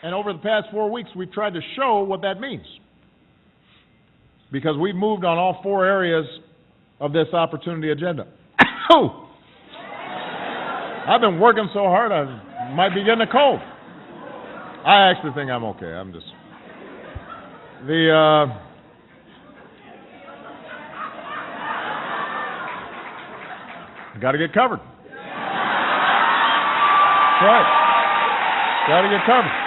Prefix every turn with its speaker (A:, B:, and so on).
A: And over the past 4 weeks, we've tried to show what that means. Because we've moved on all 4 areas of this opportunity agenda. I've been working so hard, I might be getting a cold. I actually think I'm okay. I'm just... Got to get covered. That's right. Got to get covered.